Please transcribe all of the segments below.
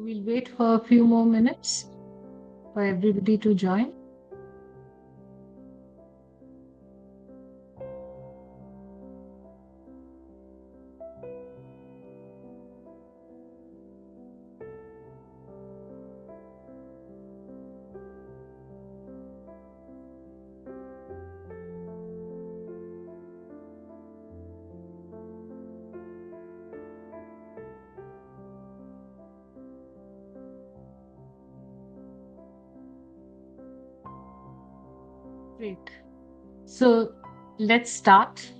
We'll wait for a few more minutes for everybody to join. Great. So let's start.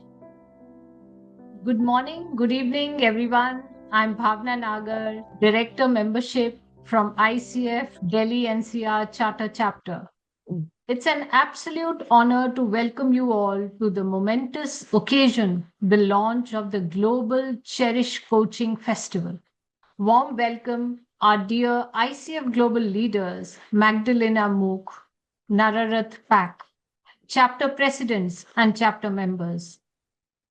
Good morning, good evening, everyone. I'm Bhavna Nagar, Director Membership from ICF Delhi NCR Charter Chapter. It's an absolute honor to welcome you all to the momentous occasion, the launch of the Global Cherish Coaching Festival. Warm welcome, our dear ICF Global leaders, Magdalena Mook, Nararath Pak, chapter presidents and chapter members,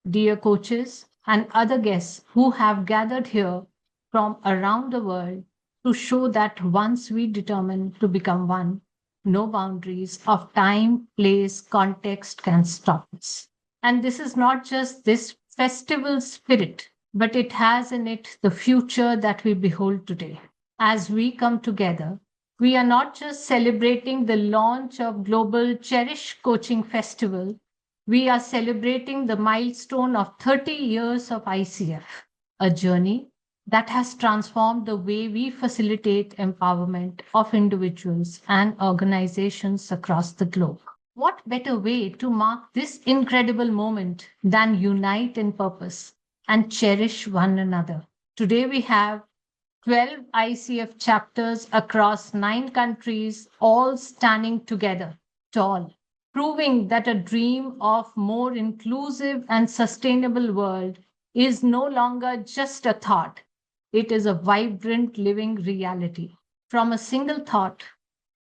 dear coaches, and other guests who have gathered here from around the world to show that once we determine to become one, no boundaries of time, place, context can stop us. And this is not just this festival spirit, but it has in it the future that we behold today. As we come together, we are not just celebrating the launch of Global Cherish Coaching Festival, we are celebrating the milestone of 30 years of ICF, a journey that has transformed the way we facilitate empowerment of individuals and organizations across the globe. What better way to mark this incredible moment than unite in purpose and cherish one another? Today we have 12 ICF chapters across 9 countries, all standing together, tall, proving that a dream of more inclusive and sustainable world is no longer just a thought. It is a vibrant living reality. From a single thought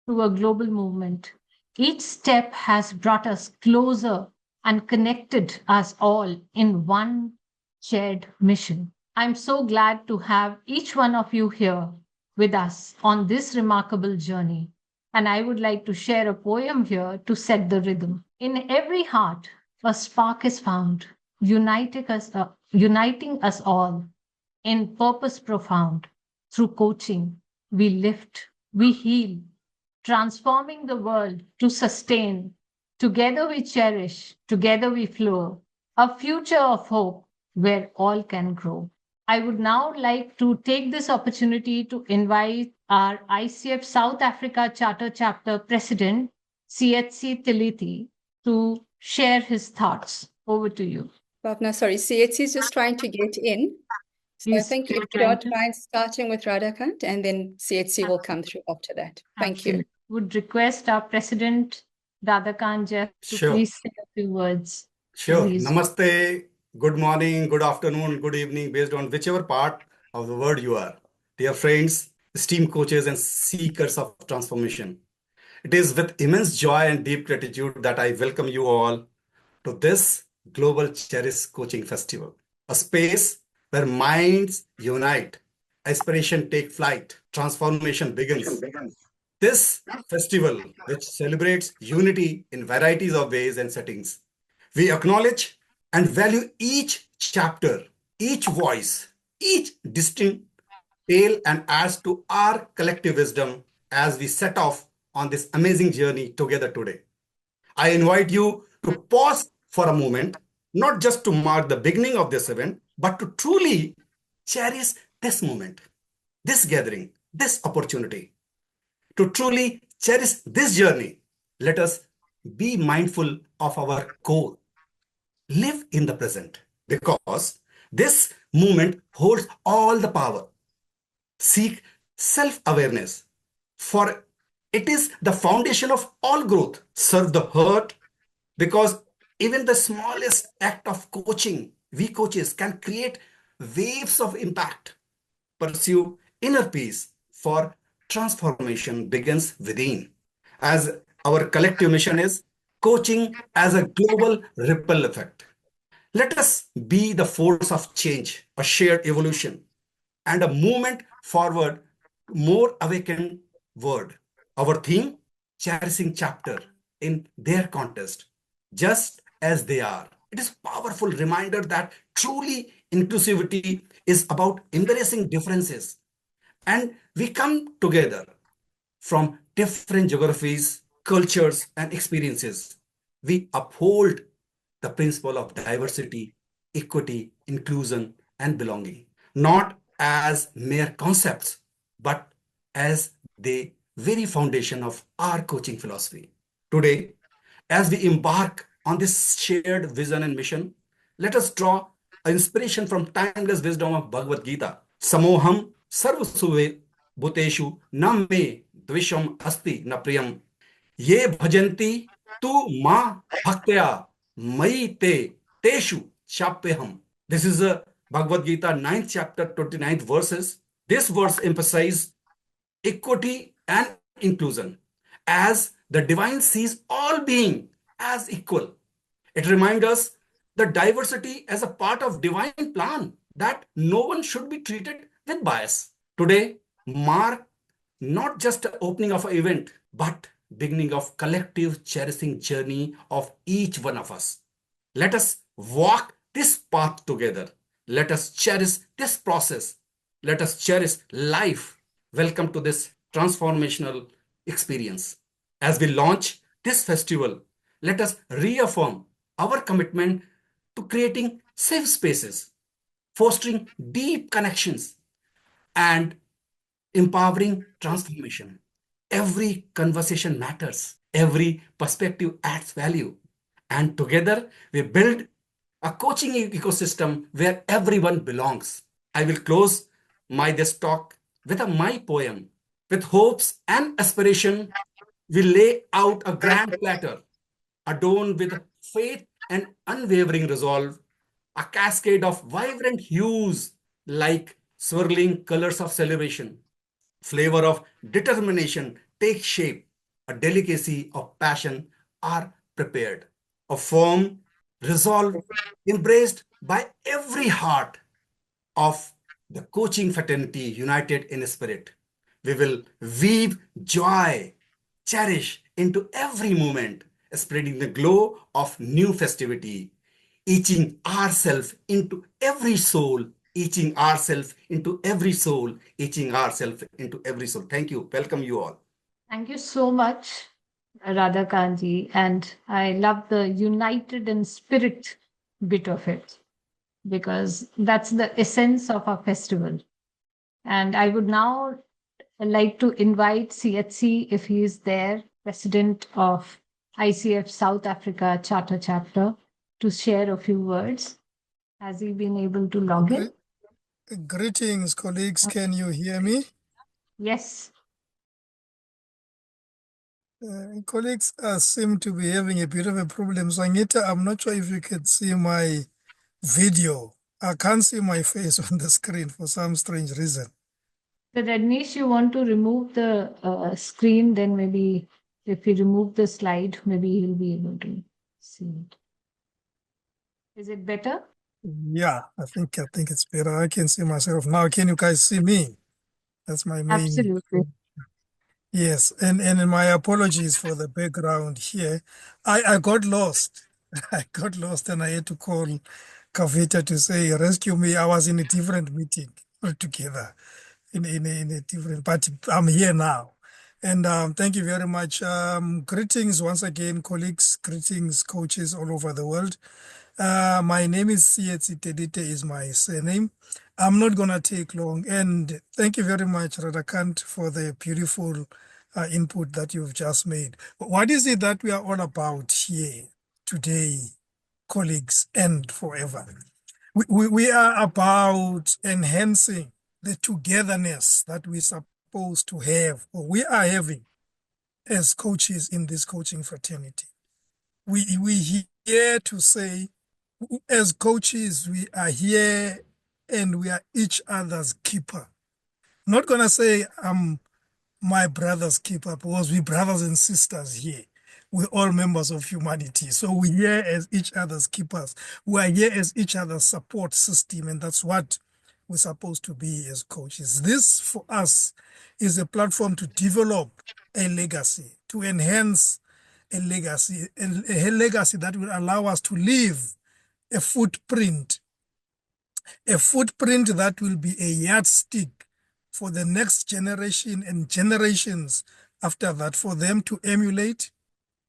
to a global movement, each step has brought us closer and connected us all in one shared mission. I'm so glad to have each one of you here with us on this remarkable journey. And I would like to share a poem here to set the rhythm. In every heart, a spark is found, uniting us all in purpose profound. Through coaching, we lift, we heal, transforming the world to sustain. Together we cherish, together we flow, a future of hope where all can grow. I would now like to take this opportunity to invite our ICF South Africa Charter Chapter President, CHC Tilithi, to share his thoughts. Over to you. Bhavna, sorry, CHC is just trying to get in. So I think if you don't mind starting with Radhakant, and then CHC will come through after that. Thank you. Would request our President, Radhakant Jeff, to please say a few words. Sure. Namaste. Good morning, good afternoon, good evening, based on whichever part of the world you are. Dear friends, esteemed coaches and seekers of transformation, it is with immense joy and deep gratitude that I welcome you all to this Global Cherish Coaching Festival, a space where minds unite, aspiration take flight, transformation begins. This festival, which celebrates unity in varieties of ways and settings, we acknowledge and value each chapter, each voice, each distinct tale, and adds to our collective wisdom as we set off on this amazing journey together today. I invite you to pause for a moment, not just to mark the beginning of this event, but to truly cherish this moment, this gathering, this opportunity. To truly cherish this journey, let us be mindful of our core. Live in the present, because this movement holds all the power. Seek self-awareness, for it is the foundation of all growth. Serve the hurt, because even the smallest act of coaching, we coaches can create waves of impact. Pursue inner peace, for transformation begins within. As our collective mission is coaching as a global ripple effect. Let us be the force of change, a shared evolution, and a movement forward more awakened word. Our theme, cherishing chapter in their context, just as they are. It is powerful reminder that truly inclusivity is about embracing differences. And we come together from different geographies, cultures, and experiences. We uphold the principle of diversity, equity, inclusion, and belonging, not as mere concepts, but as the very foundation of our coaching philosophy. Today, as we embark on this shared vision and mission, let us draw inspiration from timeless wisdom of Bhagavad Gita. Samoham sarvasuve bhuteshu na me dvisham asti na priyam ye bhajanti tu ma bhaktya mai te teshu chapyaham. This is a Bhagavad Gita 9th chapter 29th verses. This verse emphasizes equity and inclusion as the divine sees all being as equal. It reminds us the diversity as a part of divine plan that no one should be treated with bias. Today mark not just the opening of an event, but beginning of collective cherishing journey of each one of us. Let us walk this path together. Let us cherish this process. Let us cherish life. Welcome to this transformational experience. As we launch this festival, let us reaffirm our commitment to creating safe spaces, fostering deep connections, and empowering transformation. Every conversation matters, every perspective adds value. And together we build a coaching ecosystem where everyone belongs. I will close this talk with my poem. With hopes and aspiration, we lay out a grand platter adorned with faith and unwavering resolve, a cascade of vibrant hues like swirling colors of celebration, flavor of determination take shape, a delicacy of passion are prepared, a firm resolve embraced by every heart of the coaching fraternity united in spirit. We will weave joy, cherish into every moment, spreading the glow of new festivity, eaching ourselves into every soul, eaching ourselves into every soul, eaching ourselves into every soul. Thank you. Welcome you all. Thank you so much, Radhakanji. And I love the united in spirit bit of it because that's the essence of our festival. And I would now like to invite CHC, if he is there, President of ICF South Africa Charter Chapter, to share a few words. Has he been able to log in? Greetings, colleagues. Can you hear me? Yes. Colleagues seem to be having a bit of a problem. So, Anita, I'm not sure if you can see my video. I can't see my face on the screen for some strange reason. So, Rajneesh, you want to remove the screen, then maybe if you remove the slide, maybe he'll be able to see it. Is it better? Yeah, I think it's better. I can see myself now. Can you guys see me? That's my main. Absolutely. Yes, and my apologies for the background here. I got lost. I got lost and I had to call Kavita to say, rescue me. I was in a different meeting altogether, in a different, but I'm here now. And thank you very much. Greetings once again, colleagues. Greetings, coaches all over the world. My name is Sietsi Tedite is my surname. I'm not going to take long. And thank you very much, Radhakant, for the beautiful input that you've just made. What is it that we are all about here today, colleagues, and forever? We are about enhancing the togetherness that we're supposed to have, or we are having as coaches in this coaching fraternity. We here to say, as coaches, we are here and we are each other's keeper. Not gonna say I'm my brother's keeper because we're brothers and sisters here. We're all members of humanity. So we're here as each other's keepers. We are here as each other's support system, and that's what we're supposed to be as coaches. This, for us, is a platform to develop a legacy, to enhance a legacy that will allow us to leave a footprint that will be a yardstick for the next generation and generations after that, for them to emulate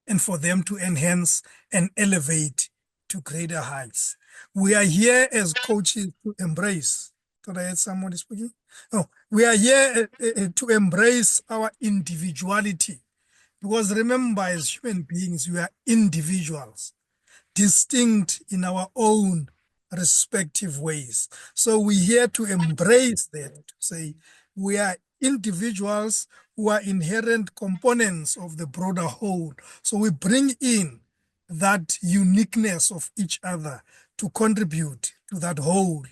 and for them to enhance and elevate to greater heights. We are here as coaches to embrace. Thought I had somebody speaking? No, we are here to embrace our individuality, because remember, as human beings, we are individuals, distinct in our own respective ways. So we're here to embrace that, to say we are individuals who are inherent components of the broader whole. So we bring in that uniqueness of each other to contribute to that whole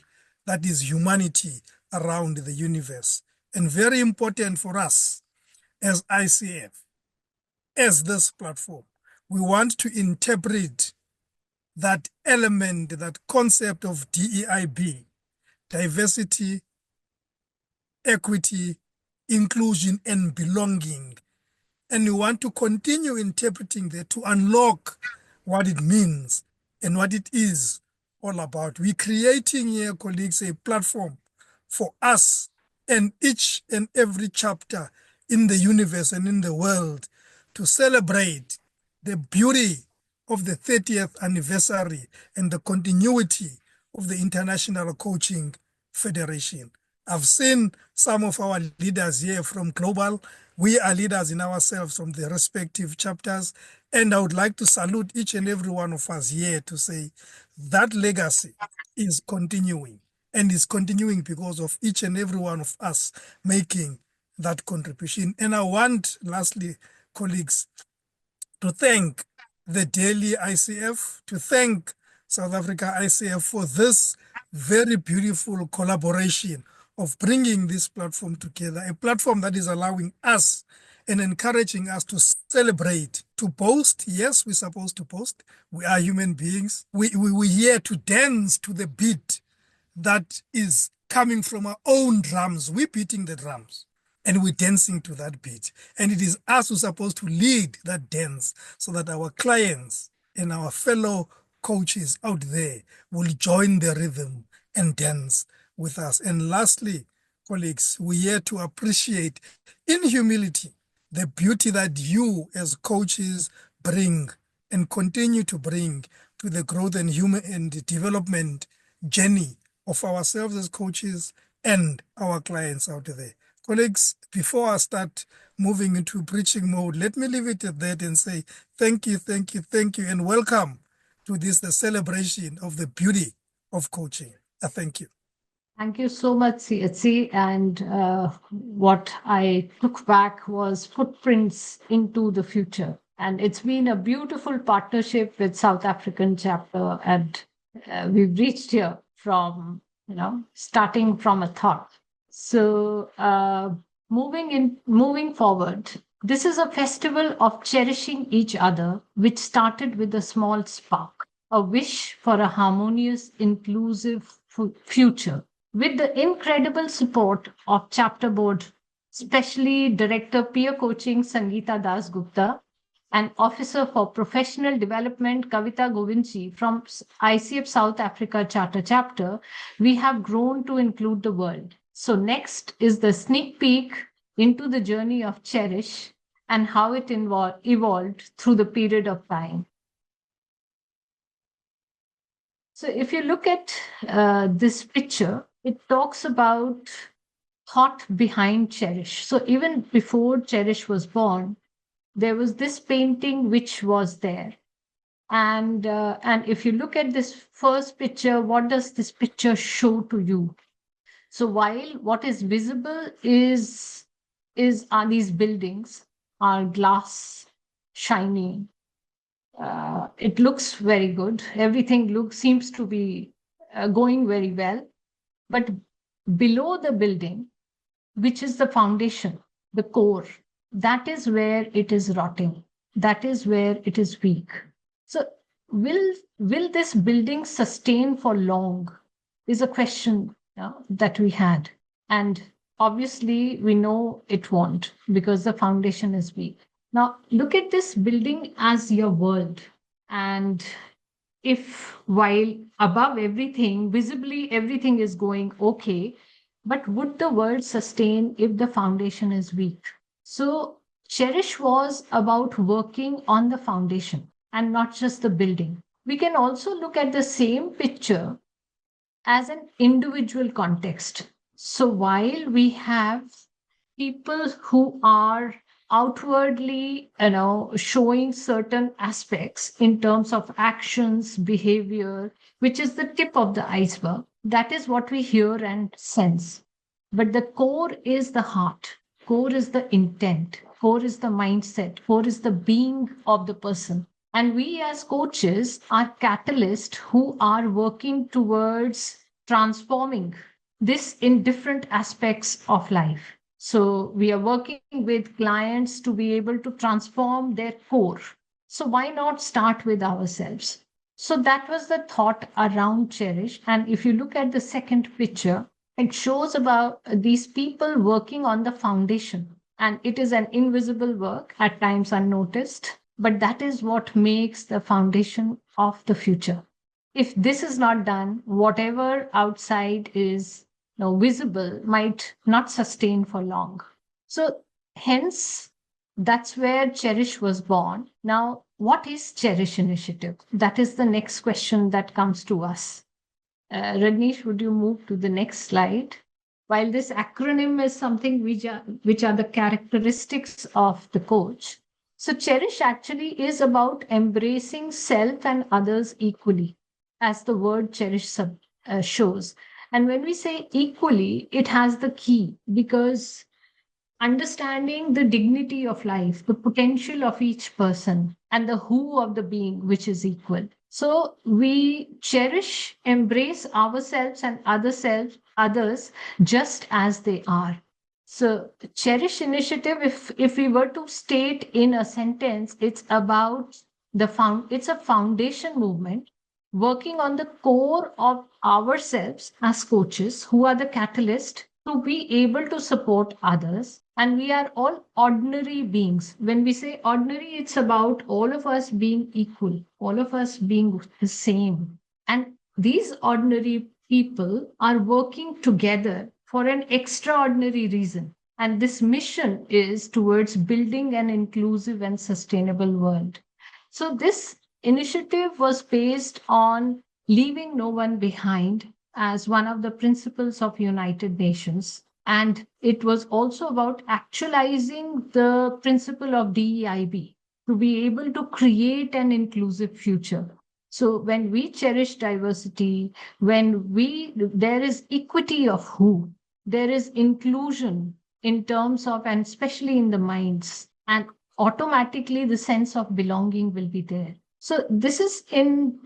that is humanity around the universe. And very important for us as ICF, as this platform, we want to interpret that element, that concept of DEIB, diversity, equity, inclusion, and belonging. And we want to continue interpreting that to unlock what it means and what it is all about. We're creating here, colleagues, a platform for us and each and every chapter in the universe and in the world to celebrate the beauty of the 30th anniversary and the continuity of the International Coaching Federation. I've seen some of our leaders here from Global. We are leaders in ourselves from the respective chapters. And I would like to salute each and every one of us here to say that legacy is continuing, and is continuing because of each and every one of us making that contribution. And I want, lastly, colleagues, to thank the Daily ICF, to thank South Africa ICF for this very beautiful collaboration of bringing this platform together, a platform that is allowing us and encouraging us to celebrate, to boast. Yes, we're supposed to boast. We are human beings. We're here to dance to the beat that is coming from our own drums. We're beating the drums and we're dancing to that beat. And it is us who's supposed to lead that dance so that our clients and our fellow coaches out there will join the rhythm and dance with us. And lastly, colleagues, we're here to appreciate in humility the beauty that you as coaches bring and continue to bring to the growth and human and development journey of ourselves as coaches and our clients out there. Colleagues, before I start moving into preaching mode, let me leave it at that and say thank you, and welcome to this, the celebration of the beauty of coaching. Thank you. Thank you so much, CHC. And what I took back was footprints into the future. And it's been a beautiful partnership with South African chapter. And we've reached here from, starting from a thought. So moving forward, this is a festival of cherishing each other, which started with a small spark, a wish for a harmonious, inclusive future. With the incredible support of chapter board, especially Director Peer Coaching Sangeeta Das Gupta and Officer for Professional Development Kavita Govinci from ICF South Africa Charter Chapter, we have grown to include the world. So next is the sneak peek into the journey of Cherish and how it evolved through the period of time. So if you look at this picture, it talks about thought behind Cherish. So even before Cherish was born, there was this painting which was there. And if you look at this first picture, what does this picture show to you? So while what is visible are these buildings, are glass, shiny. It looks very good. Everything seems to be going very well. But below the building, which is the foundation, the core, that is where it is rotting. That is where it is weak. So will this building sustain for long is a question that we had. And obviously we know it won't because the foundation is weak. Now, look at this building as your world. And if while above everything, visibly everything is going okay, but would the world sustain if the foundation is weak? So, Cherish was about working on the foundation and not just the building. We can also look at the same picture as an individual context. So while we have people who are outwardly, showing certain aspects in terms of actions, behavior, which is the tip of the iceberg, that is what we hear and sense. But the core is the heart, core is the intent, core is the mindset, core is the being of the person. And we as coaches are catalysts who are working towards transforming this in different aspects of life. So we are working with clients to be able to transform their core. So why not start with ourselves? So that was the thought around Cherish. And if you look at the second picture, it shows about these people working on the foundation. And it is an invisible work, at times unnoticed, but that is what makes the foundation of the future. If this is not done, whatever outside is visible might not sustain for long. So, hence, that's where Cherish was born. Now, what is Cherish Initiative? That is the next question that comes to us. Rajneesh, would you move to the next slide? While this acronym is something which are the characteristics of the coach, so Cherish actually is about embracing self and others equally, as the word cherish shows. And when we say equally, it has the key because understanding the dignity of life, the potential of each person, and the who of the being, which is equal. So we cherish, embrace ourselves and others just as they are. So Cherish Initiative, if we were to state in a sentence, it's about it's a foundation movement working on the core of ourselves as coaches who are the catalyst to be able to support others. And we are all ordinary beings. When we say ordinary, it's about all of us being equal, all of us being the same. And these ordinary people are working together for an extraordinary reason. And this mission is towards building an inclusive and sustainable world. So, this initiative was based on leaving no one behind as one of the principles of United Nations. And it was also about actualizing the principle of DEIB to be able to create an inclusive future. So when we cherish diversity, there is equity of who, there is inclusion in terms of, and especially in the minds, and automatically the sense of belonging will be there. So this is in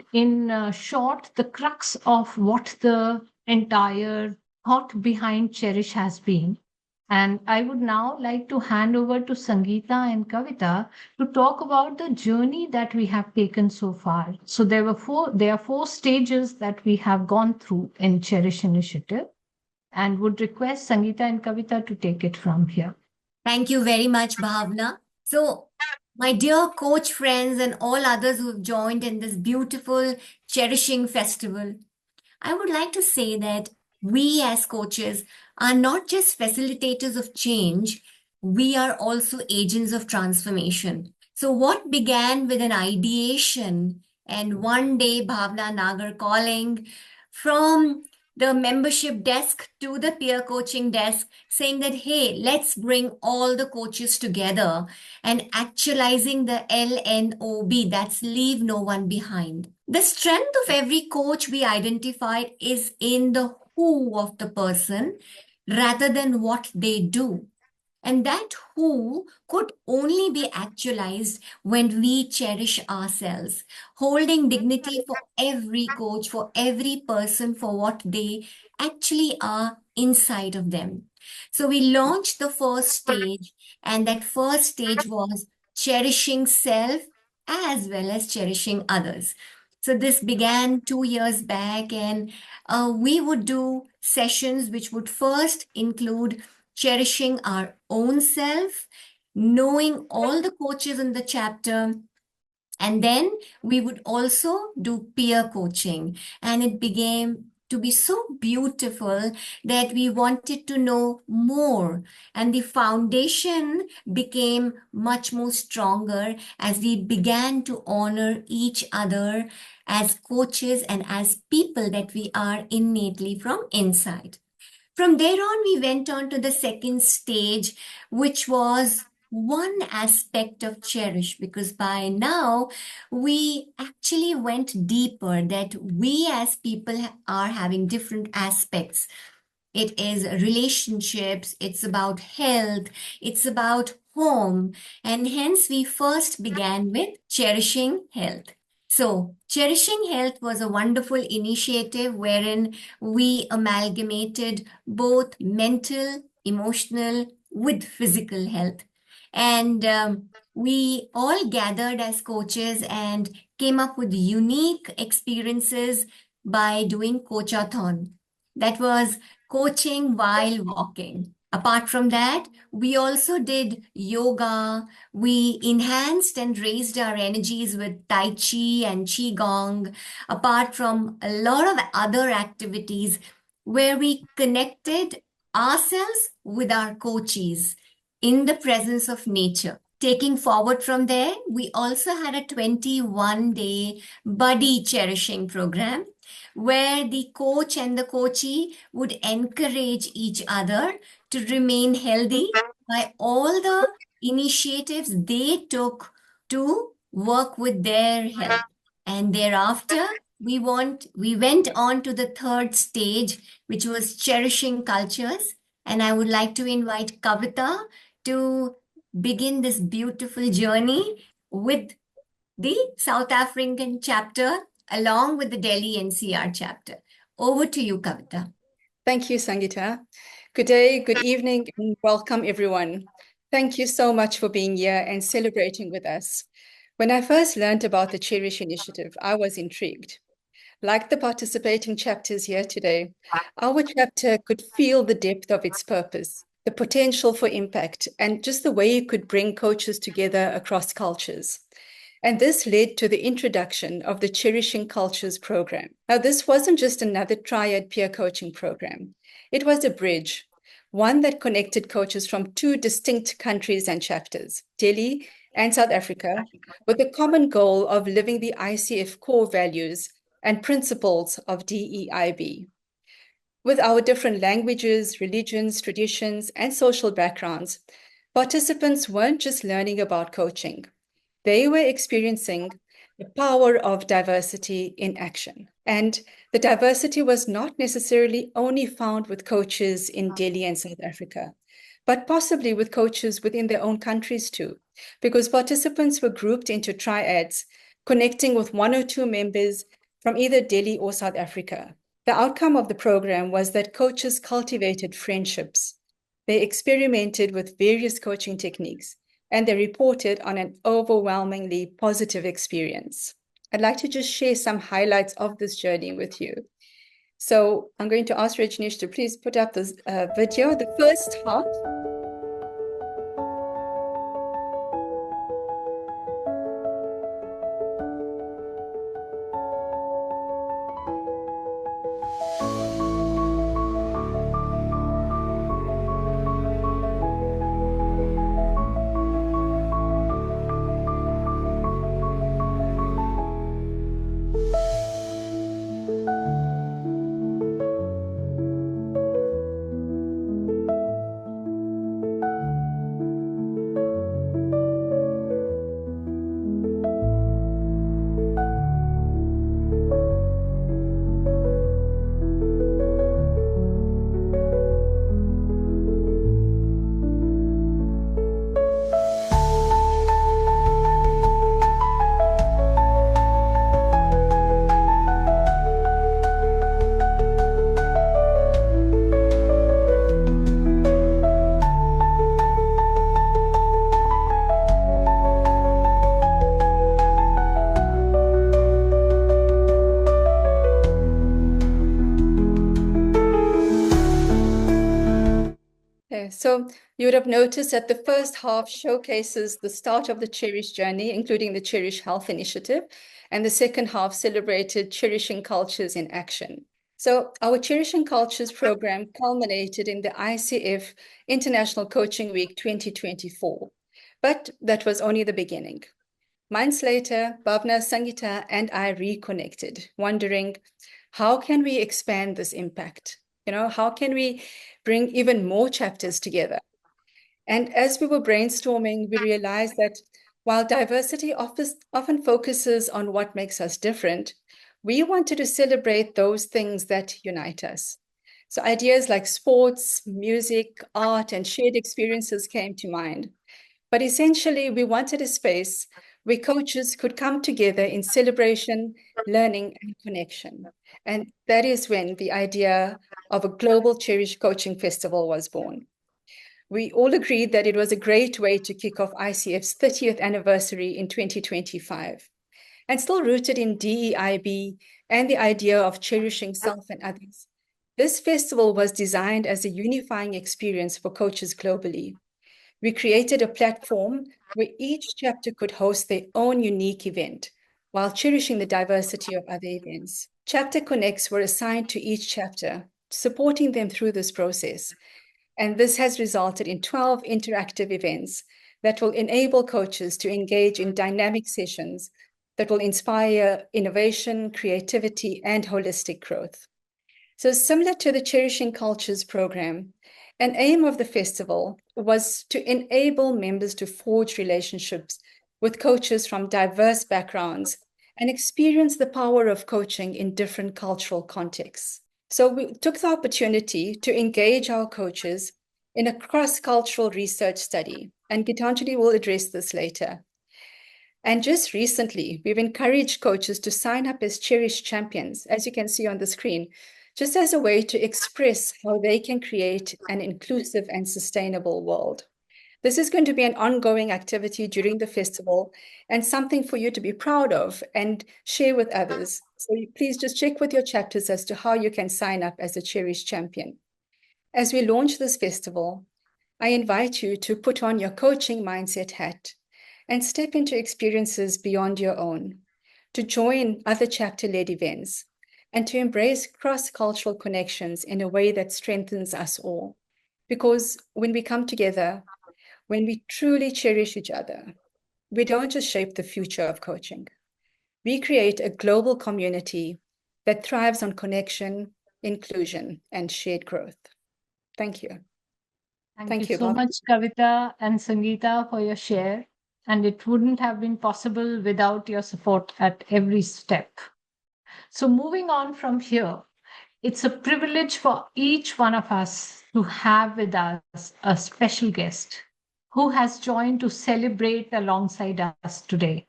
short the crux of what the entire thought behind Cherish has been. And I would now like to hand over to Sangeeta and Kavita to talk about the journey that we have taken so far. So there are four stages that we have gone through in Cherish Initiative, and would request Sangeeta and Kavita to take it from here. Thank you very much, Bhavna. So, my dear coach friends and all others who have joined in this beautiful cherishing festival, I would like to say that we as coaches are not just facilitators of change, we are also agents of transformation. So, what began with an ideation and one day Bhavna Nagar calling from the membership desk to the peer coaching desk saying that, hey, let's bring all the coaches together and actualizing the LNOB, that's leave no one behind. The strength of every coach we identified is in the who of the person rather than what they do. And that who could only be actualized when we cherish ourselves, holding dignity for every coach, for every person, for what they actually are inside of them. So we launched the first stage, and that first stage was cherishing self as well as cherishing others. So this began 2 years back, and we would do sessions which would first include cherishing our own self, knowing all the coaches in the chapter, and then we would also do peer coaching. And it became to be so beautiful that we wanted to know more. And the foundation became much more stronger as we began to honor each other as coaches and as people that we are innately from inside. From there on, we went on to the second stage, which was one aspect of Cherish, because by now we actually went deeper that we as people are having different aspects. It is relationships, it's about health, it's about home, and hence we first began with cherishing health. So, Cherishing Health was a wonderful initiative wherein we amalgamated both mental, emotional with physical health. And we all gathered as coaches and came up with unique experiences by doing coachathon. That was coaching while walking. Apart from that, we also did yoga. We enhanced and raised our energies with Tai Chi and Qigong, apart from a lot of other activities where we connected ourselves with our coaches in the presence of nature. Taking forward from there, we also had a 21-day buddy cherishing program where the coach and the coachee would encourage each other to remain healthy by all the initiatives they took to work with their health. And thereafter, we went on to the third stage, which was cherishing cultures. And I would like to invite Kavita to begin this beautiful journey with the South African chapter along with the Delhi NCR chapter. Over to you, Kavita. Thank you, Sangeeta. Good day, good evening, and welcome everyone. Thank you so much for being here and celebrating with us. When I first learned about the Cherish initiative, I was intrigued. Like the participating chapters here today, our chapter could feel the depth of its purpose, the potential for impact, and just the way it could bring coaches together across cultures. And this led to the introduction of the Cherishing Cultures program. Now, this wasn't just another triad peer coaching program. It was a bridge, one that connected coaches from two distinct countries and chapters, Delhi and South Africa, with the common goal of living the ICF core values and principles of DEIB. With our different languages, religions, traditions, and social backgrounds, participants weren't just learning about coaching. They were experiencing the power of diversity in action. And the diversity was not necessarily only found with coaches in Delhi and South Africa, but possibly with coaches within their own countries too, because participants were grouped into triads, connecting with one or two members from either Delhi or South Africa. The outcome of the program was that coaches cultivated friendships. They experimented with various coaching techniques, and they reported on an overwhelmingly positive experience. I'd like to just share some highlights of this journey with you. So I'm going to ask Rajneesh to please put up this video, the first half. So you would have noticed that the first half showcases the start of the Cherish journey, including the Cherish Health Initiative, and the second half celebrated cherishing cultures in action. So our Cherishing Cultures program culminated in the ICF International Coaching Week 2024, but that was only the beginning. Months later, Bhavna, Sangeeta, and I reconnected, wondering, how can we expand this impact? How can we bring even more chapters together? And as we were brainstorming, we realized that while diversity often focuses on what makes us different, we wanted to celebrate those things that unite us. So ideas like sports, music, art, and shared experiences came to mind. But essentially, we wanted a space where coaches could come together in celebration, learning, and connection. And that is when the idea of a global Cherish Coaching Festival was born. We all agreed that it was a great way to kick off ICF's 30th anniversary in 2025. And still rooted in DEIB and the idea of cherishing self and others, this festival was designed as a unifying experience for coaches globally. We created a platform where each chapter could host their own unique event while cherishing the diversity of other events. Chapter connects were assigned to each chapter, supporting them through this process. And this has resulted in 12 interactive events that will enable coaches to engage in dynamic sessions that will inspire innovation, creativity, and holistic growth. So similar to the Cherishing Cultures program, an aim of the festival was to enable members to forge relationships with coaches from diverse backgrounds and experience the power of coaching in different cultural contexts. So we took the opportunity to engage our coaches in a cross-cultural research study, and Gitanjali will address this later. And just recently, we've encouraged coaches to sign up as Cherish champions, as you can see on the screen, just as a way to express how they can create an inclusive and sustainable world. This is going to be an ongoing activity during the festival and something for you to be proud of and share with others. So please just check with your chapters as to how you can sign up as a Cherish champion. As we launch this festival, I invite you to put on your coaching mindset hat and step into experiences beyond your own, to join other chapter-led events, and to embrace cross-cultural connections in a way that strengthens us all. Because when we come together, when we truly cherish each other, we don't just shape the future of coaching. We create a global community that thrives on connection, inclusion, and shared growth. Thank you. Thank you so much, Kavita and Sangeeta, for your share. And it wouldn't have been possible without your support at every step. So, moving on from here, it's a privilege for each one of us to have with us a special guest who has joined to celebrate alongside us today.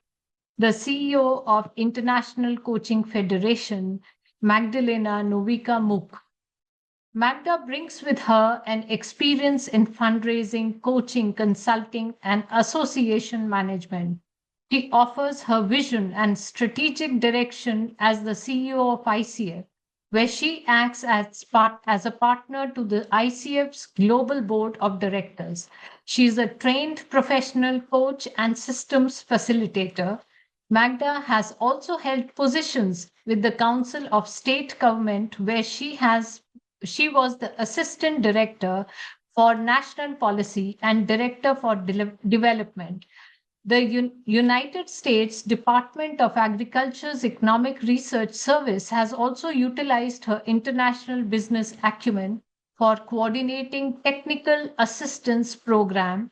The CEO of International Coaching Federation, Magdalena Novica Muk. Magda brings with her an experience in fundraising, coaching, consulting, and association management. She offers her vision and strategic direction as the CEO of ICF, where she acts as a partner to the ICF's Global Board of Directors. She is a trained professional coach and systems facilitator. Magda has also held positions with the Council of State Government, where she was the Assistant Director for National Policy and Director for Development. The United States Department of Agriculture's Economic Research Service has also utilized her international business acumen for coordinating technical assistance program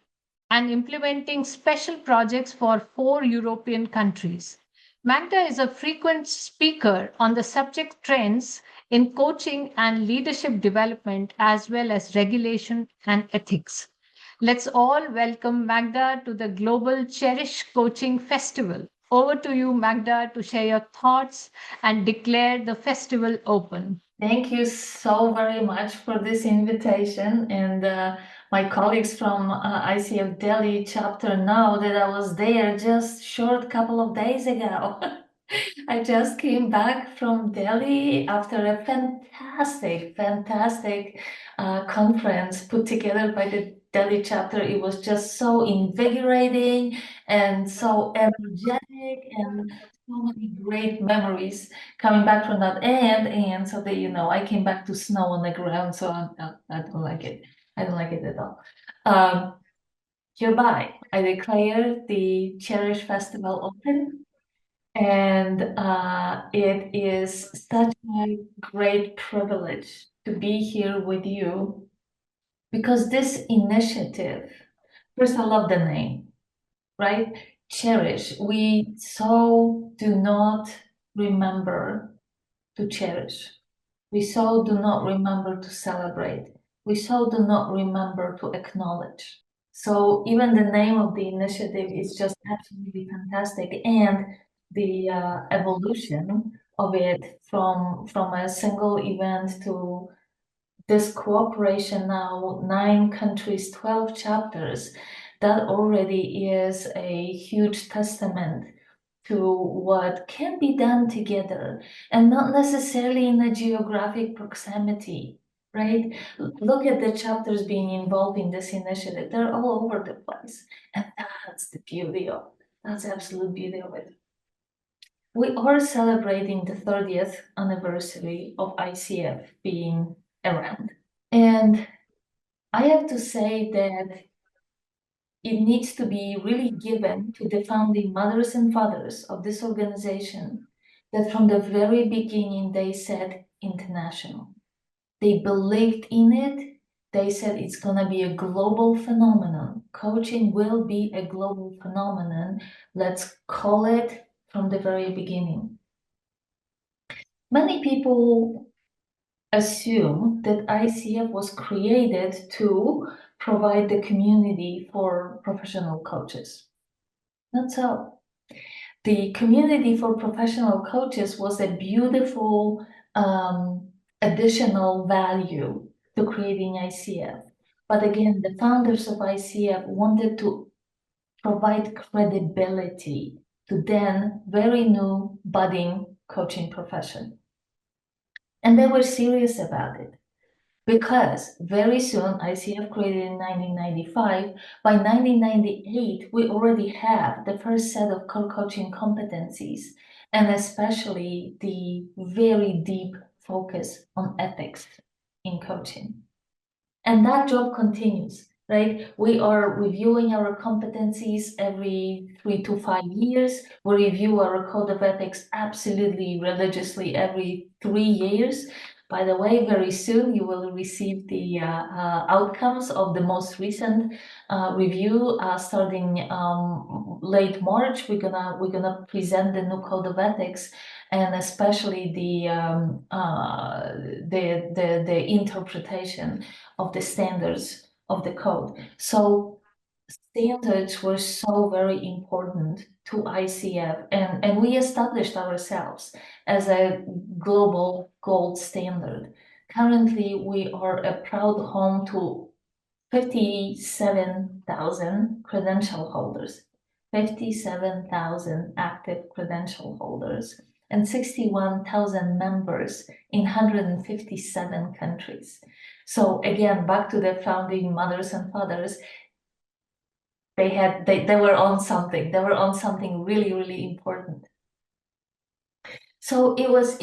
and implementing special projects for 4 European countries. Magda is a frequent speaker on the subject trends in coaching and leadership development, as well as regulation and ethics. Let's all welcome Magda to the Global Cherish Coaching Festival. Over to you, Magda, to share your thoughts and declare the festival open. Thank you so very much for this invitation. And my colleagues from ICF Delhi chapter know that I was there just short couple of days ago. I just came back from Delhi after a fantastic conference put together by the Delhi chapter. It was just so invigorating and so energetic and so many great memories coming back from that. And so that, I came back to snow on the ground, so I don't like it. I don't like it at all. Hereby, I declare the Cherish Festival open. And it is such a great privilege to be here with you because this initiative, first, I love the name, right? Cherish. We so do not remember to cherish. We so do not remember to celebrate. We so do not remember to acknowledge. So even the name of the initiative is just absolutely fantastic, and the evolution of it from a single event to this cooperation now, 9 countries, 12 chapters, that already is a huge testament to what can be done together and not necessarily in a geographic proximity, right? Look at the chapters being involved in this initiative. They're all over the place. And that's the beauty of it. That's the absolute beauty of it. We are celebrating the 30th anniversary of ICF being around. And I have to say that it needs to be really given to the founding mothers and fathers of this organization that from the very beginning they said international. They believed in it. They said it's going to be a global phenomenon. Coaching will be a global phenomenon. Let's call it from the very beginning. Many people assume that ICF was created to provide the community for professional coaches. Not so. The community for professional coaches was a beautiful additional value to creating ICF. But again, the founders of ICF wanted to provide credibility to then very new budding coaching profession. And they were serious about it. Because very soon, ICF created in 1995, by 1998, we already have the first set of co-coaching competencies, and especially the very deep focus on ethics in coaching. And that job continues, right? We are reviewing our competencies every 3 to 5 years. We review our code of ethics absolutely religiously every 3 years. By the way, very soon you will receive the outcomes of the most recent review. Starting late March, we're gonna present the new code of ethics, and especially the interpretation of the standards of the code. So standards were so very important to ICF, and we established ourselves as a global gold standard. Currently, we are a proud home to 57,000 credential holders, 57,000 active credential holders, and 61,000 members in 157 countries. So again, back to the founding mothers and fathers, they were on something. They were on something really, really important. So it is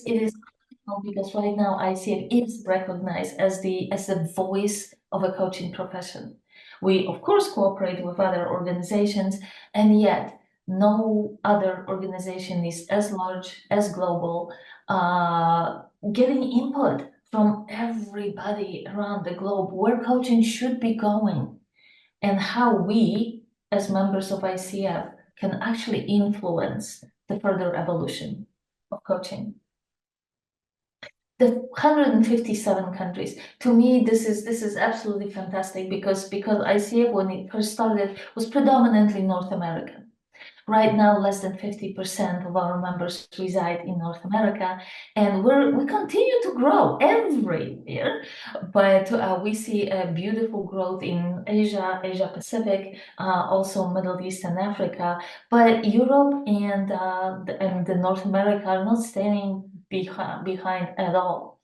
critical because right now ICF is recognized as the voice of a coaching profession. We of course cooperate with other organizations, and yet no other organization is as large, as global, getting input from everybody around the globe where coaching should be going and how we, as members of ICF, can actually influence the further evolution of coaching. The 157 countries, to me, this is absolutely fantastic because ICF, when it first started, was predominantly North American. Right now, less than 50% of our members reside in North America, and we continue to grow every year. But we see a beautiful growth in Asia Pacific, also Middle East and Africa. But Europe and the North America are not standing behind at all.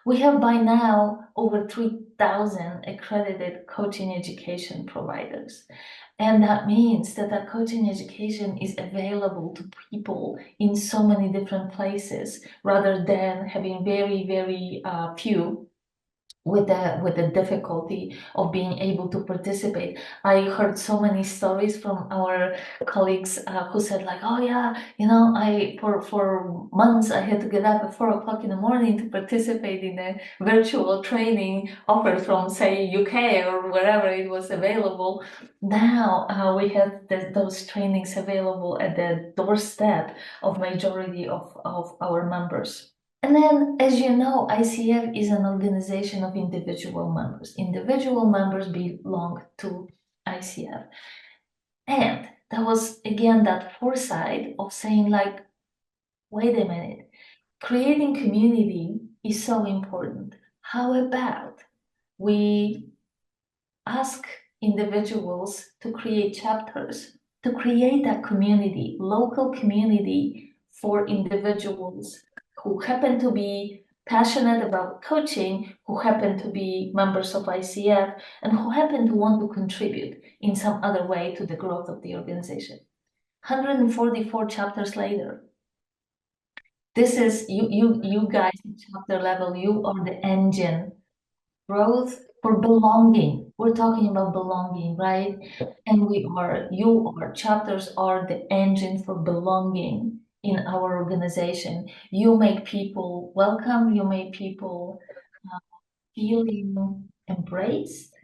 We have by now over 3,000 accredited coaching education providers. And that means that that coaching education is available to people in so many different places rather than having very, very few with the difficulty of being able to participate. I heard so many stories from our colleagues who said like, oh yeah, I for months I had to get up at 4 o'clock in the morning to participate in a virtual training offered from say UK or wherever it was available. Now we have those trainings available at the doorstep of majority of our members. And then, as you know, ICF is an organization of individual members. Individual members belong to ICF. And that was, again, that foresight of saying, like, wait a minute, creating community is so important. How about we ask individuals to create chapters, to create that community, local community for individuals who happen to be passionate about coaching, who happen to be members of ICF, and who happen to want to contribute in some other way to the growth of the organization. 144 chapters later, this is you guys at chapter level, you are the engine. Growth for belonging. We're talking about belonging, right? And chapters are the engine for belonging in our organization. You make people welcome, you make people feeling embraced,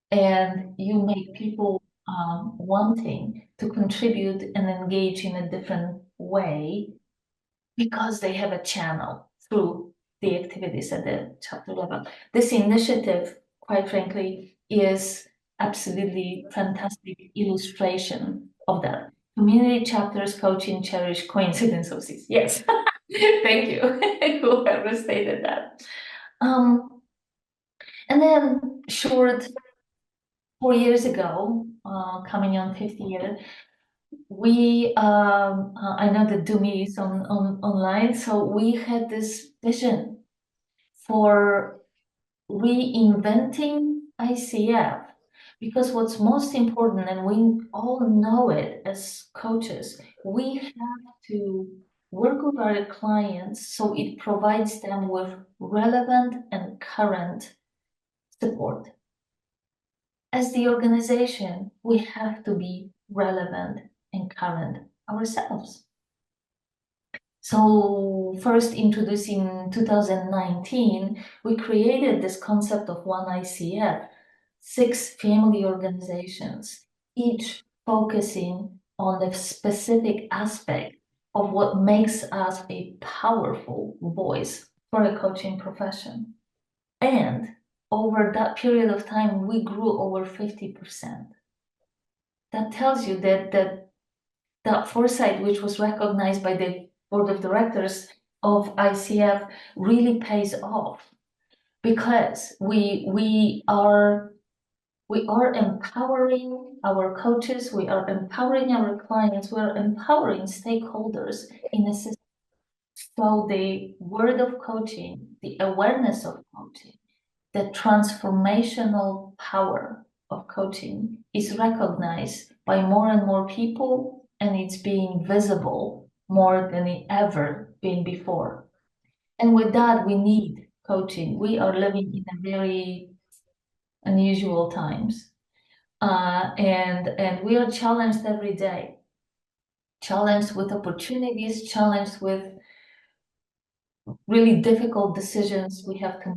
and you make people wanting to contribute and engage in a different way because they have a channel through the activities at the chapter level. This initiative, quite frankly, is absolutely fantastic illustration of that. Community chapters coaching Cherish coincidence of this. Yes, thank you, whoever stated that. And then short 4 years ago, coming on 50 years, we I know that Dumi is on online, so we had this vision for reinventing ICF, because what's most important, and we all know it as coaches, we have to work with our clients so it provides them with relevant and current support. As the organization, we have to be relevant and current ourselves. So first introduced in 2019, we created this concept of one ICF, 6 family organizations, each focusing on the specific aspect of what makes us a powerful voice for a coaching profession. And over that period of time, we grew over 50%. That tells you that foresight, which was recognized by the board of directors of ICF, really pays off, because we are empowering our coaches, we are empowering our clients, we are empowering stakeholders in a system. So the word of coaching, the awareness of coaching, the transformational power of coaching is recognized by more and more people, and it's being visible more than it ever been before. And with that, we need coaching. We are living in a very unusual times. And we are challenged every day, challenged with opportunities, challenged with really difficult decisions we have to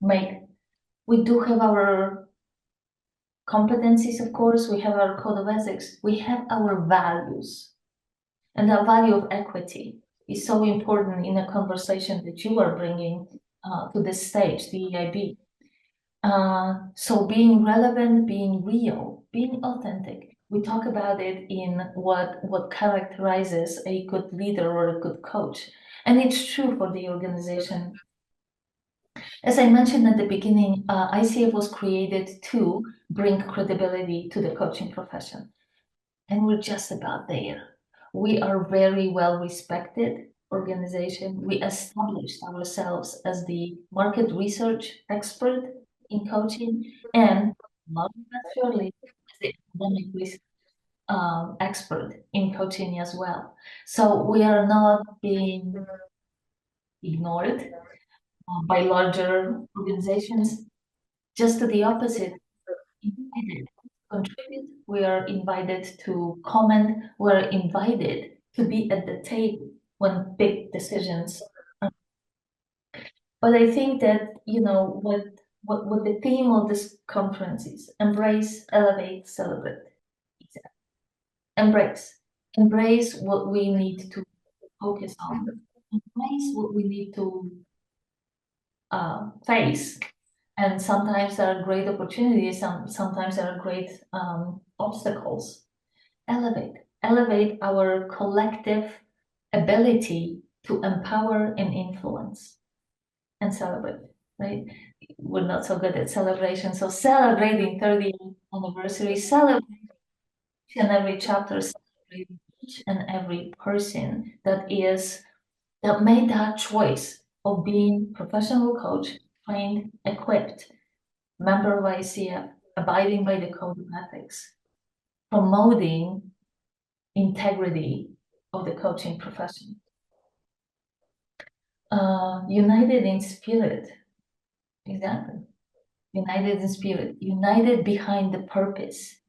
make. We do have our competencies, of course, we have our code of ethics, we have our values. And the value of equity is so important in a conversation that you are bringing to this stage, the EIB. So being relevant, being real, being authentic, we talk about it in what characterizes a good leader or a good coach. And it's true for the organization. As I mentioned at the beginning, ICF was created to bring credibility to the coaching profession. And we're just about there. We are very well respected organization. We established ourselves as the market research expert in coaching and not necessarily as the academic research expert in coaching as well. So we are not being ignored by larger organizations. Just to the opposite, invited to contribute, we are invited to comment, we're invited to be at the table when big decisions are. But I think that, you know, what the theme of this conference is: embrace, elevate, celebrate. Embrace. Embrace what we need to focus on. Embrace what we need to face. And sometimes there are great opportunities, sometimes there are great obstacles. Elevate our collective ability to empower and influence, and celebrate, right? We're not so good at celebration, so celebrating 30th anniversary, celebrate each and every chapter, celebrating each and every person that made that choice of being professional coach, trained, equipped, member of ICF, abiding by the code of ethics, promoting integrity of the coaching profession. United in spirit, exactly. United in spirit, united behind the purpose.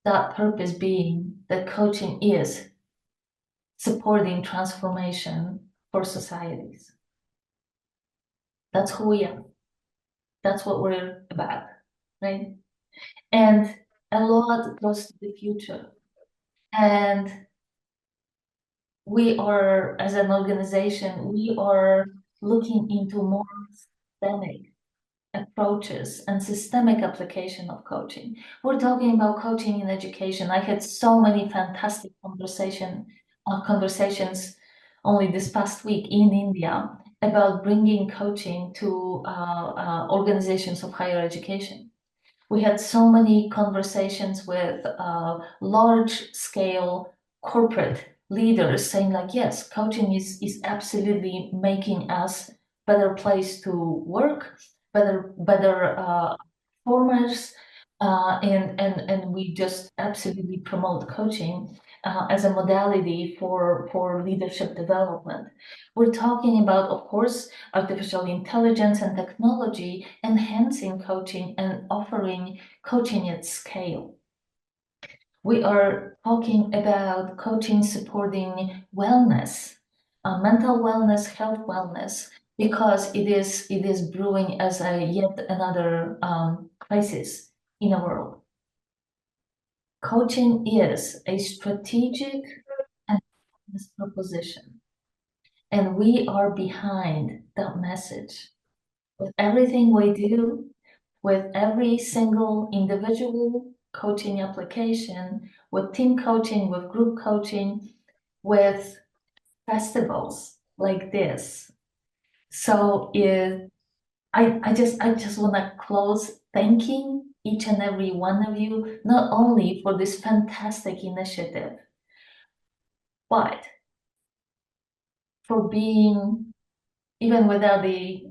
That purpose being that coaching is supporting transformation for societies. That's who we are. That's what we're about, right? And a lot goes to the future. And we are, as an organization, we are looking into more systemic approaches and systemic application of coaching. We're talking about coaching in education. I had so many fantastic conversations only this past week in India about bringing coaching to organizations of higher education. We had so many conversations with large-scale corporate leaders saying like, yes, coaching is absolutely making us better place to work, better performers, and we just absolutely promote coaching as a modality for leadership development. We're talking about, of course, artificial intelligence and technology enhancing coaching and offering coaching at scale. We are talking about coaching supporting wellness, mental wellness, health wellness, because it is brewing as a yet another crisis in the world. Coaching is a strategic and business proposition, and we are behind that message. With everything we do, with every single individual coaching application, with team coaching, with group coaching, with festivals like this. So I just want to close thanking each and every one of you, not only for this fantastic initiative, but for being, even without the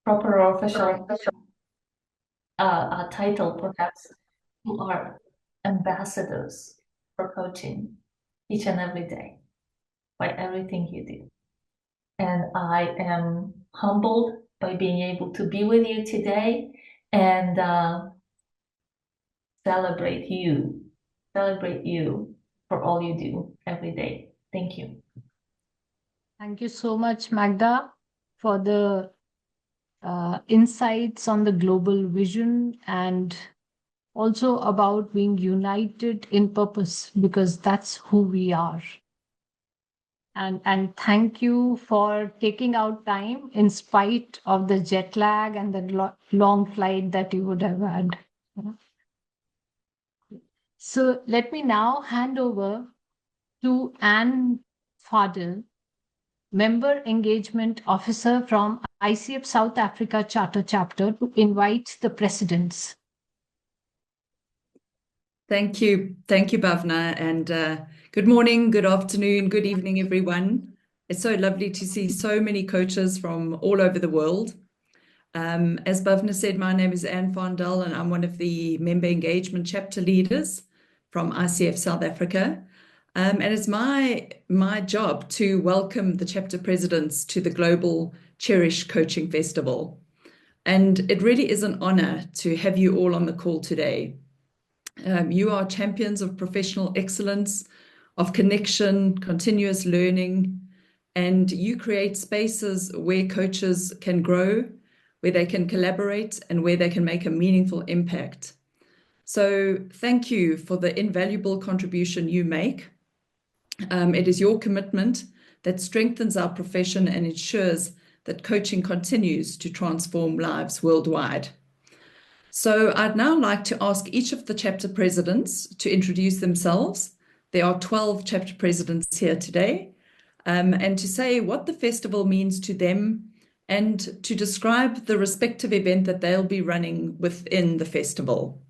proper or official title, perhaps, you are ambassadors for coaching each and every day by everything you do. And I am humbled by being able to be with you today and celebrate you for all you do every day. Thank you. Thank you so much, Magda, for the insights on the global vision and also about being united in purpose, because that's who we are. And thank you for taking out time in spite of the jet lag and the long flight that you would have had. So let me now hand over to Anne Fadel, Member Engagement Officer from ICF South Africa Charter Chapter, to invite the presidents. Thank you. Thank you, Bhavna. And good morning, good afternoon, good evening, everyone. It's so lovely to see so many coaches from all over the world. As Bhavna said, my name is Anne Fandel, and I'm one of the member engagement chapter leaders from ICF South Africa. And it's my job to welcome the chapter presidents to the Global Cherish Coaching Festival. And it really is an honor to have you all on the call today. You are champions of professional excellence, of connection, continuous learning, and you create spaces where coaches can grow, where they can collaborate, and where they can make a meaningful impact. So thank you for the invaluable contribution you make. It is your commitment that strengthens our profession and ensures that coaching continues to transform lives worldwide. So I'd now like to ask each of the chapter presidents to introduce themselves. There are 12 chapter presidents here today, and to say what the festival means to them and to describe the respective event that they'll be running within the festival.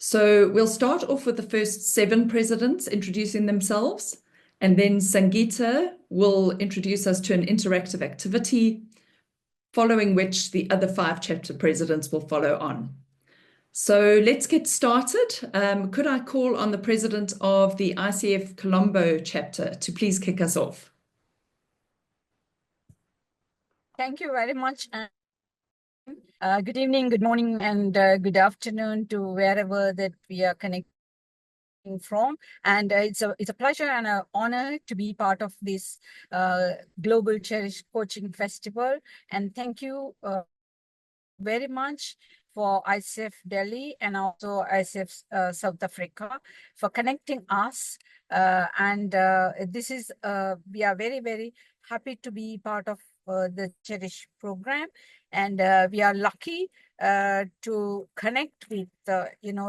So we'll start off with the first 7 presidents introducing themselves, and then Sangeeta will introduce us to an interactive activity, following which the other 5 chapter presidents will follow on. So let's get started. Could I call on the president of the ICF Colombo chapter to please kick us off? Thank you very much. Good evening, good morning, and good afternoon to wherever that we are connecting from. And it's a pleasure and an honor to be part of this Global Cherish Coaching Festival. And thank you very much for ICF Delhi and also ICF South Africa for connecting us. This is, we are very, very happy to be part of the Cherish program. And we are lucky to connect with,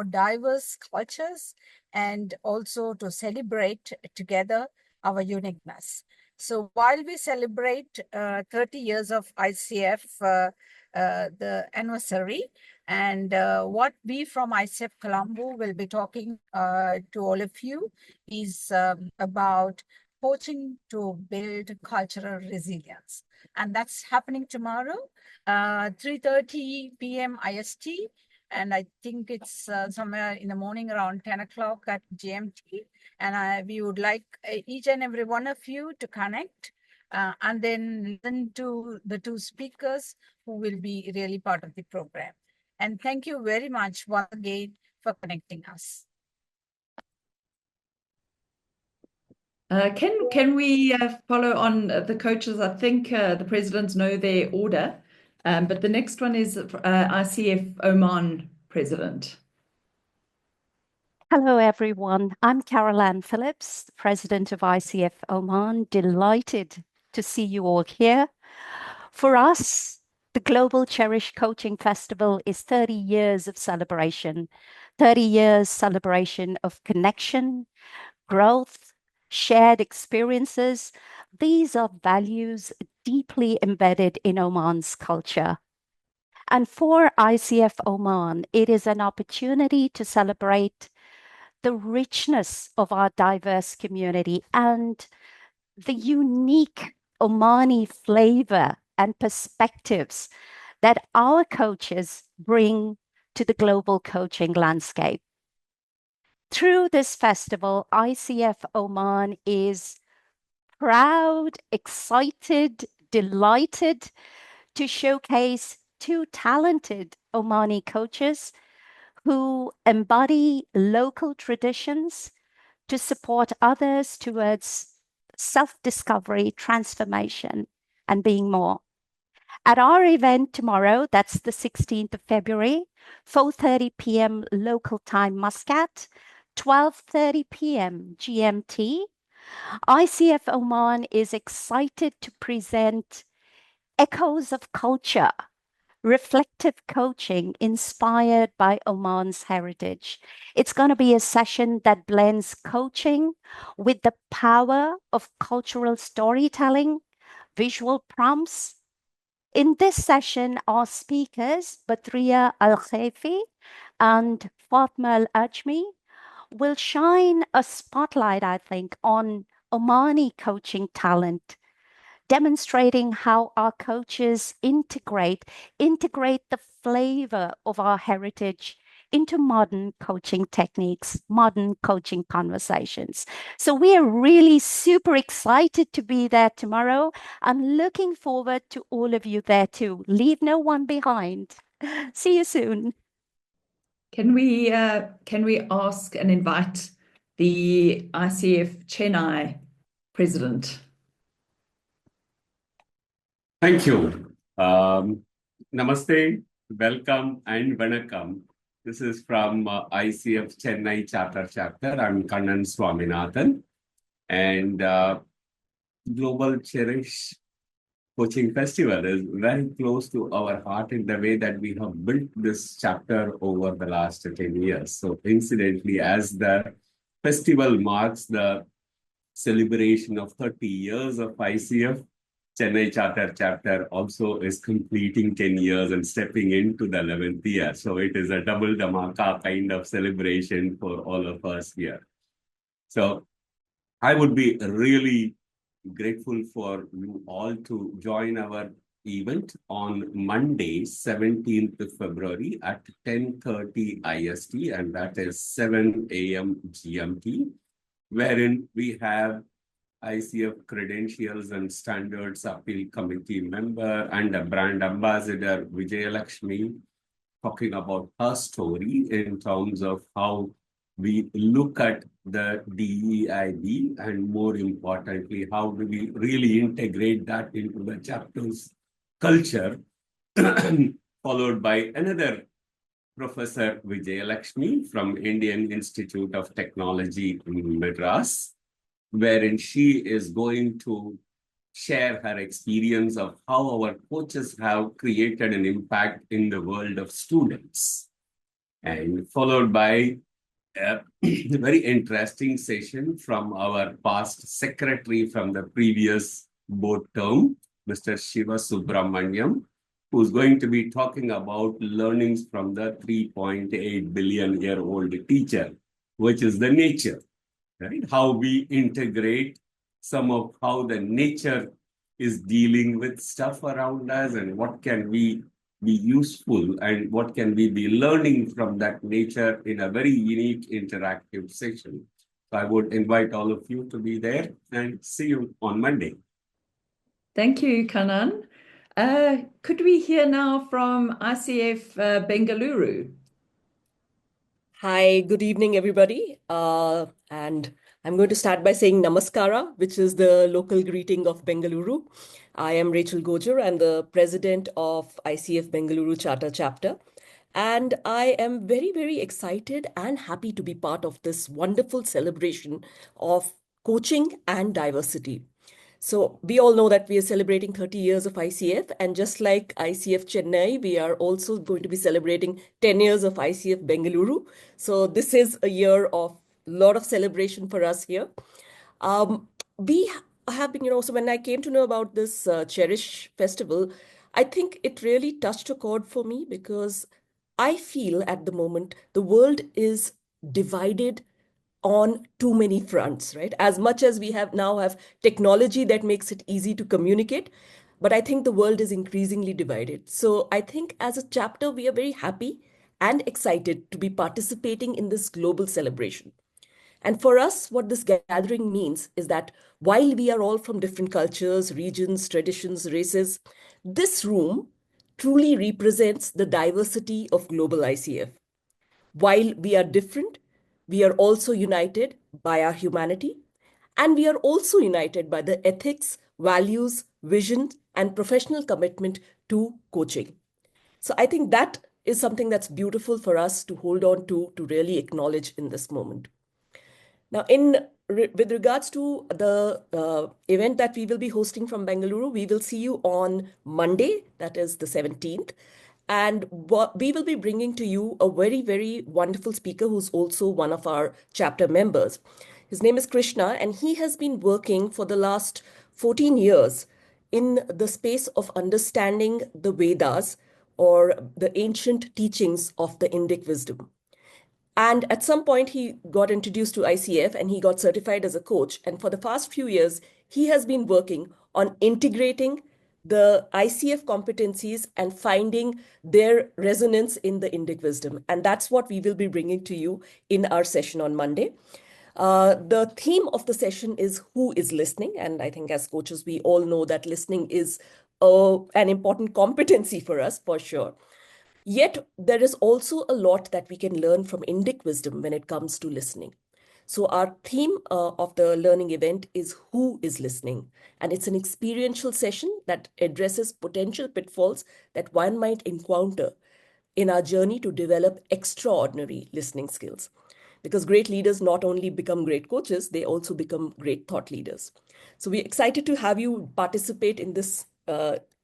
diverse cultures and also to celebrate together our uniqueness. So while we celebrate 30 years of ICF, the anniversary, and what we from ICF Colombo will be talking to all of you is about coaching to build cultural resilience. And that's happening tomorrow, 3:30 p.m. IST. And I think it's somewhere in the morning around 10 o'clock at GMT. And we would like each and every one of you to connect and then listen to the 2 speakers who will be really part of the program. And thank you very much once again for connecting us. Can we follow on the coaches? I think the presidents know their order, but the next one is ICF Oman president. Hello, everyone. I'm Carol Ann Phillips, president of ICF Oman. Delighted to see you all here. For us, the Global Cherish Coaching Festival is 30 years of celebration, 30 years celebration of connection, growth, shared experiences. These are values deeply embedded in Oman's culture. And for ICF Oman, it is an opportunity to celebrate the richness of our diverse community and the unique Omani flavor and perspectives that our coaches bring to the global coaching landscape. Through this festival, ICF Oman is proud, excited, delighted to showcase 2 talented Omani coaches who embody local traditions to support others towards self-discovery, transformation, and being more. At our event tomorrow, that's the 16th of February, 4:30 p.m. local time Muscat, 12:30 p.m. GMT, ICF Oman is excited to present Echoes of Culture, reflective coaching inspired by Oman's heritage. It's going to be a session that blends coaching with the power of cultural storytelling, visual prompts. In this session, our speakers, Batria Al Khaifi and Fatma Al Ajmi, will shine a spotlight, I think, on Omani coaching talent, demonstrating how our coaches integrate the flavor of our heritage into modern coaching techniques, modern coaching conversations. So we are really super excited to be there tomorrow. I'm looking forward to all of you there too. Leave no one behind. See you soon. Can we ask and invite the ICF Chennai president? Thank you. Namaste, welcome, and vanakkam. This is from ICF Chennai chapter. I'm Kannan Swaminathan, and Global Cherish Coaching Festival is very close to our heart in the way that we have built this chapter over the last 10 years. So incidentally, as the festival marks the celebration of 30 years of ICF, Chennai Charter chapter also is completing 10 years and stepping into the 11th year. So it is a double dhamaka kind of celebration for all of us here. So I would be really grateful for you all to join our event on Monday, 17th February at 10:30 IST, and that is 7 a.m. GMT, wherein we have ICF Credentials and Standards Appeal Committee member and a brand ambassador, Vijayalakshmi, talking about her story in terms of how we look at the DEIB and more importantly, how do we really integrate that into the chapter's culture, followed by another Professor Vijayalakshmi from Indian Institute of Technology in Madras, wherein she is going to share her experience of how our coaches have created an impact in the world of students. And followed by a very interesting session from our past secretary from the previous board term, Mr. Shiva Subramaniam, who's going to be talking about learnings from the 3.8 billion year old teacher, which is the nature. Right? How we integrate some of how the nature is dealing with stuff around us and what can we be useful and what can we be learning from that nature in a very unique interactive session. So I would invite all of you to be there and see you on Monday. Thank you, Kannan. Could we hear now from ICF Bengaluru? Hi, good evening, everybody. And I'm going to start by saying Namaskara, which is the local greeting of Bengaluru. I am Rachel Gojar. I'm the president of ICF Bengaluru Charter Chapter. And I am very, very excited and happy to be part of this wonderful celebration of coaching and diversity. So we all know that we are celebrating 30 years of ICF, and just like ICF Chennai, we are also going to be celebrating 10 years of ICF Bengaluru. So this is a year of a lot of celebration for us here. We have been, so when I came to know about this Cherish festival, I think it really touched a chord for me because I feel at the moment the world is divided on too many fronts, right? As much as we now have technology that makes it easy to communicate, but I think the world is increasingly divided. So I think as a chapter, we are very happy and excited to be participating in this global celebration. And for us, what this gathering means is that while we are all from different cultures, regions, traditions, races, this room truly represents the diversity of global ICF. While we are different, we are also united by our humanity, and we are also united by the ethics, values, vision, and professional commitment to coaching. So I think that is something that's beautiful for us to hold on to really acknowledge in this moment. Now, with regards to the event that we will be hosting from Bengaluru, we will see you on Monday, that is the 17th. And we will be bringing to you a very, very wonderful speaker who's also one of our chapter members. His name is Krishna, and he has been working for the last 14 years in the space of understanding the Vedas, or the ancient teachings of the Indic wisdom. And at some point, he got introduced to ICF and he got certified as a coach. And for the past few years, he has been working on integrating the ICF competencies and finding their resonance in the Indic wisdom. And that's what we will be bringing to you in our session on Monday. The theme of the session is who is listening. And I think as coaches, we all know that listening is an important competency for us, for sure. Yet, there is also a lot that we can learn from Indic wisdom when it comes to listening. So, our theme of the learning event is Who is Listening? And it's an experiential session that addresses potential pitfalls that one might encounter in our journey to develop extraordinary listening skills. Because great leaders not only become great coaches, they also become great thought leaders. So, we're excited to have you participate in this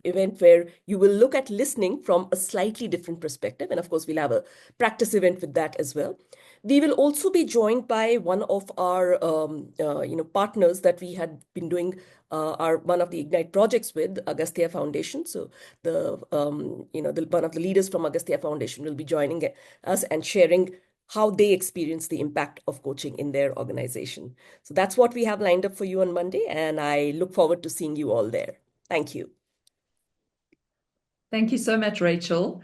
event where you will look at listening from a slightly different perspective. And of course, we'll have a practice event with that as well. We will also be joined by one of our partners that we had been doing one of the Ignite projects with, Agastya Foundation. So one of the leaders from Agastya Foundation will be joining us and sharing how they experience the impact of coaching in their organization. So that's what we have lined up for you on Monday, and I look forward to seeing you all there. Thank you. Thank you so much, Rachel.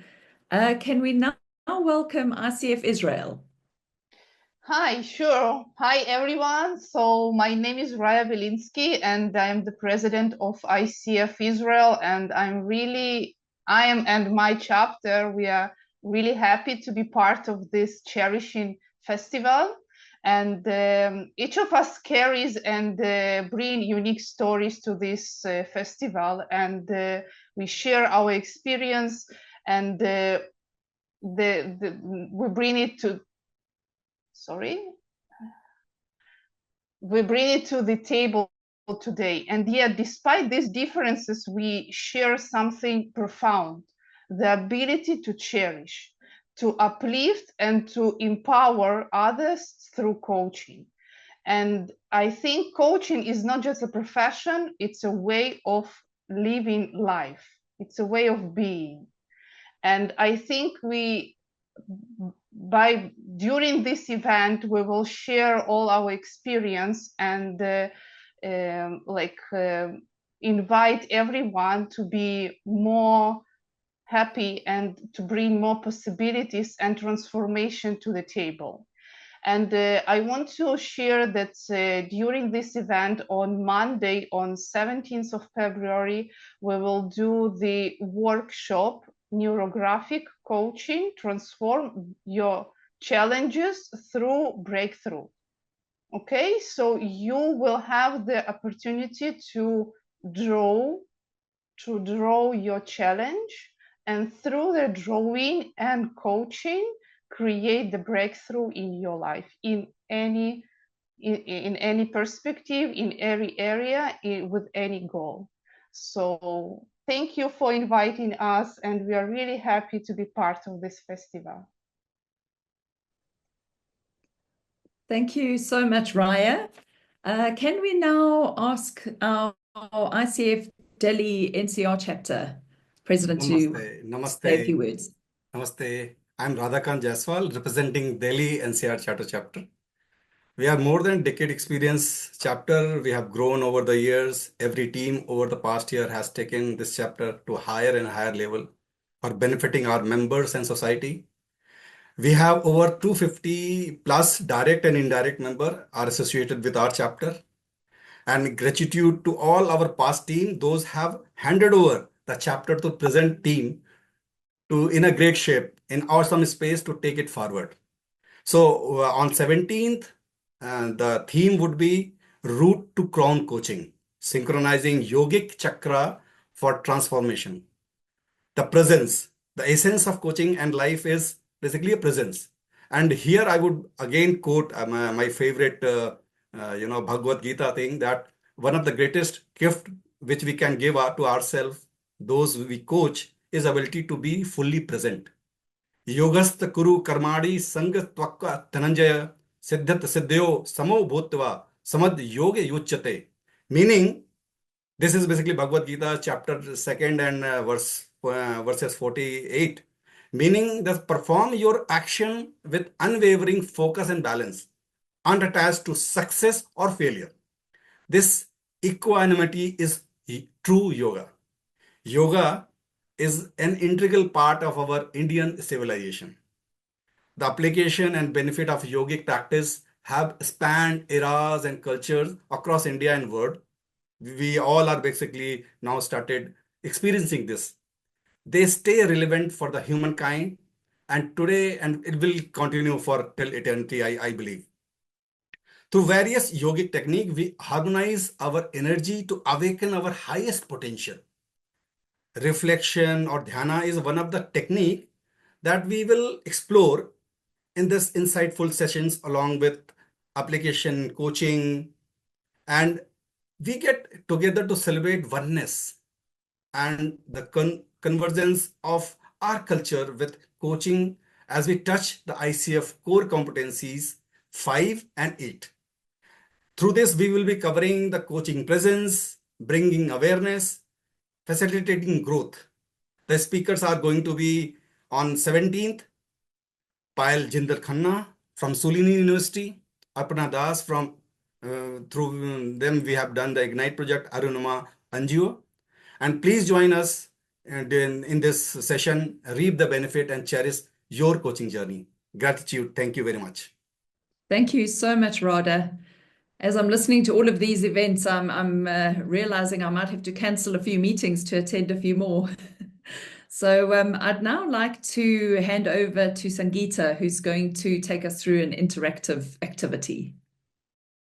Can we now welcome ICF Israel? Hi, sure. Hi, everyone. So my name is Raya Belinsky, and I am the president of ICF Israel. And and my chapter, we are really happy to be part of this Cherishing Festival. And each of us carries and bring unique stories to this festival. And we share our experience, and we bring it to we bring it to the table today. And yet, despite these differences, we share something profound: the ability to cherish, to uplift, and to empower others through coaching. And I think coaching is not just a profession, it's a way of living life, it's a way of being. And I think during this event, we will share all our experience and invite everyone to be more happy and to bring more possibilities and transformation to the table. And I want to share that during this event on Monday, on 17th of February, we will do the workshop Neurographic Coaching, Transform Your Challenges Through Breakthrough. Okay, so you will have the opportunity to draw your challenge, and through the drawing and coaching, create the breakthrough in your life, in any perspective, in every area, with any goal. So thank you for inviting us, and we are really happy to be part of this festival. Thank you so much, Raya. Can we now ask our ICF Delhi NCR chapter president to say a few words? Namaste. I'm Radhakant Jaiswal, representing Delhi NCR chapter. We have more than a decade experience chapter. We have grown over the years. Every team over the past year has taken this chapter to a higher and higher level for benefiting our members and society. We have over 250 plus direct and indirect members are associated with our chapter. And gratitude to all our past team, those have handed over the chapter to present team to in a great shape, in awesome space to take it forward. So on 17th, the theme would be Route to Crown Coaching, synchronizing yogic chakra for transformation. The presence, the essence of coaching and life is basically a presence. And here I would again quote my favorite, Bhagavad Gita thing, that one of the greatest gift which we can give to ourselves, those we coach, is ability to be fully present. Yogastha kuru karmadi sanga tvakka dhananjaya siddhat siddhyo samo bhutva samad yoga yuchyate. Meaning, this is basically Bhagavad Gita chapter 2 and verses 48. Meaning that perform your action with unwavering focus and balance, unattached to success or failure. This equanimity is true yoga. Yoga is an integral part of our Indian civilization. The application and benefit of yogic practice have spanned eras and cultures across India and world. We all are basically now started experiencing this. They stay relevant for the humankind and today, and it will continue for till eternity, I believe. Through various yogic technique, we harmonize our energy to awaken our highest potential. Reflection or dhyana is one of the technique that we will explore in this insightful sessions along with application coaching, and we get together to celebrate oneness and the convergence of our culture with coaching as we touch the ICF core competencies 5 and 8. Through this, we will be covering the coaching presence, bringing awareness, facilitating growth. The speakers are going to be on 17th, Payal Jinder Khanna from Sulini University, Arpana Das from, through them we have done the Ignite project, Arunama Anjio. And please join us in this session, reap the benefit and cherish your coaching journey. Gratitude. Thank you very much. Thank you so much, Radha. As I'm listening to all of these events, I'm realizing I might have to cancel a few meetings to attend a few more. So I'd now like to hand over to Sangeeta, who's going to take us through an interactive activity.